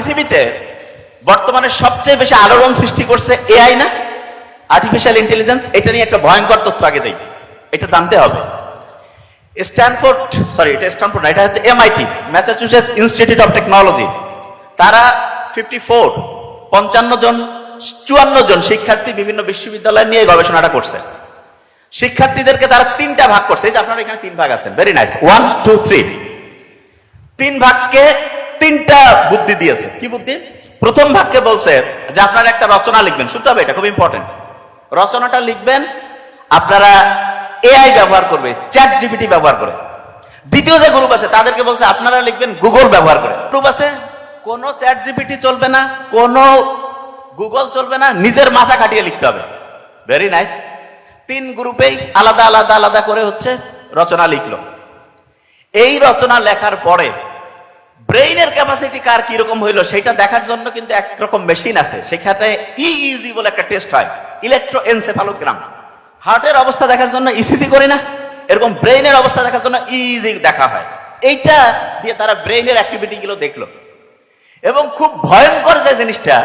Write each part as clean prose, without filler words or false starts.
পৃথিবীতে বর্তমানে সবচেয়ে বেশি আলোড়ন সৃষ্টি করছে এআই না, আর্টিফিশিয়াল ইন্টেলিজেন্স। এটা নিয়ে একটা ভয়ঙ্কর তথ্য আগে দেই, এটা জানতে হবে। এটা হচ্ছে MIT, Massachusetts institute of technology. তারা 54 জন শিক্ষার্থী বিভিন্ন বিশ্ববিদ্যালয় নিয়ে গবেষণাটা করছে। শিক্ষার্থীদেরকে তারা তিনটা ভাগ করছে, এই যে আপনারা এখানে 3 ভাগ আছেন, ভেরি নাইস, 1 2 3। 3 ভাগকে 3টা বুদ্ধি দিয়েছে। কি বুদ্ধি? প্রথম ভাগকে বলছে যে আপনারা একটা রচনা লিখবেন, শুনতে হবে, এটা খুব ইম্পর্টেন্ট। রচনাটা লিখবেন আপনারা এআই ব্যবহার করবে, চ্যাট জিপিটি ব্যবহার করে। দ্বিতীয় যে গ্রুপ আছে তাদেরকে বলছে আপনারা লিখবেন গুগল ব্যবহার করে। গ্রুপ আছে কোনো চ্যাট জিপিটি চলবে না, কোনো গুগল চলবে না, নিজের মাথা খাটিয়ে লিখতে হবে। Very nice. 3 গ্রুপেই আলাদা আলাদা আলাদা করে হচ্ছে রচনা লিখলো। এই রচনা লেখার পরে ব্রেইনের ক্যাপাসিটি কার কিরকম হইলো সেটা দেখার জন্য কিন্তু একরকম মেশিন আছে, সেখানে ইইজি বলে একটা টেস্ট হয়, ইলেকট্রোএনসেফালোগ্রাম। হার্টের অবস্থা দেখার জন্য ইসিজি করি না, এরকম ব্রেইনের অবস্থা দেখার জন্য ইইজি দেখা হয়। এইটা দিয়ে তারা ব্রেইনের অ্যাক্টিভিটি গুলো দেখলো। এবং খুব ভয়ঙ্কর যে জিনিসটা,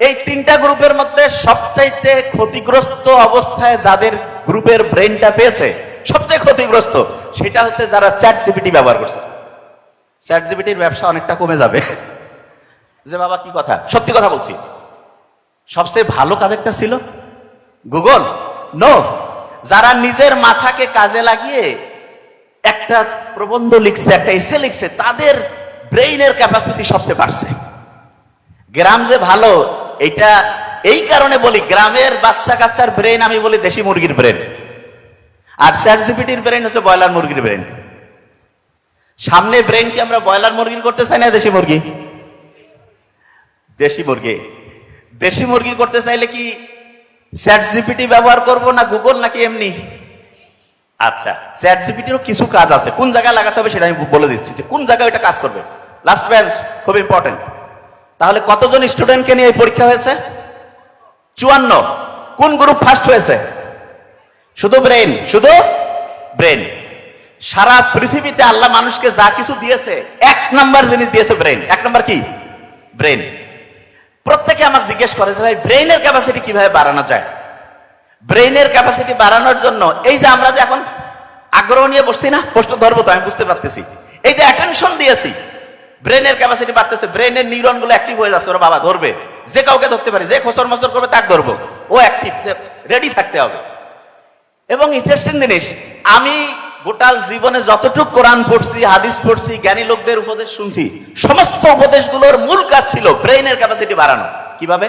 এই 3টা গ্রুপের মধ্যে সবচাইতে ক্ষতিগ্রস্ত অবস্থায় যাদের গ্রুপের ব্রেইনটা পেয়েছে, সবচেয়ে ক্ষতিগ্রস্ত সেটা হচ্ছে যারা চ্যাট জিপিটি ব্যবহার করছে। চ্যাট জিপিটির ব্যবসা অনেকটা কমে যাবে। যে বাবা কি কথা, সত্যি কথা বলছি। সবচেয়ে ভালো কাদেরটা ছিল? গুগল? নো, যারা নিজের মাথাকে কাজে লাগিয়ে একটা প্রবন্ধ লিখছে, একটা এসে লিখছে, তাদের ব্রেইনের ক্যাপাসিটি সবচেয়ে বাড়ছে। গ্রাম যে ভালো, এটা এই কারণে বলি, গ্রামের বাচ্চা কাচ্চার ব্রেন আমি বলি দেশি মুরগির ব্রেন, আর চ্যাট জিপিটির ব্রেন হচ্ছে ব্রয়লার মুরগির ব্রেন। সামনে ব্রেন কি আমরা ব্রয়লার মুরগির করতে চাই না দেশি মুরগি? দেশি মুরগি। দেশি মুরগি করতে চাইলে কি চ্যাট জিপিটি ব্যবহার করব না গুগল, নাকি এমনি? আচ্ছা, চ্যাট জিপিটিরও কিছু কাজ আছে, কোন জায়গায় লাগাতে হবে সেটা আমি বলে দিচ্ছি, যে কোন জায়গায় এটা কাজ করবে। লাস্ট বেঞ্চ খুব ইম্পর্টেন্ট। তাহলে কতজন স্টুডেন্টকে নিয়ে এই পরীক্ষা হয়েছে? 54। কোন গ্রুপ ফার্স্ট হয়েছে? শুধু ব্রেন, শুধু ব্রেন। সারা পৃথিবীতে আল্লাহ মানুষকে যা কিছু দিয়েছে, 1 নাম্বার জিনিস দিয়েছে ব্রেন। 1 নাম্বার কি? ব্রেন। প্রত্যেকে আমাকে জিজ্ঞেস করে যে ভাই ব্রেইনের ক্যাপাসিটি কিভাবে বাড়ানো যায়? ব্রেইনের ক্যাপাসিটি বাড়ানোর জন্য এই যে আমরা যে এখন আগ্রহ নিয়ে বসছি না, প্রশ্ন ধরবো তো, আমি বুঝতে পারতেছি, এই যে অ্যাটেনশন দিয়েছি, ব্রেনের ক্যাপাসিটি বাড়তেছে, ব্রেনের নিউরন গুলো অ্যাক্টিভ হয়ে যাচ্ছে। ওরা বাবা ধরবে, যে কাউকে ধরতে পারি, যে খোসর মসর করবে তাকে ধরবো, ও অ্যাক্টিভ, যে রেডি থাকতে হবে। এবং ইন্টারেস্টিং জিনিস, আমি গোটাল জীবনে যতটুকু কোরআন পড়ছি, হাদিস পড়ছি, জ্ঞানী লোকদের উপদেশ শুনছি, সমস্ত উপদেশগুলোর মূল কাজ ছিল ব্রেইনের ক্যাপাসিটি বাড়ানো। কিভাবে?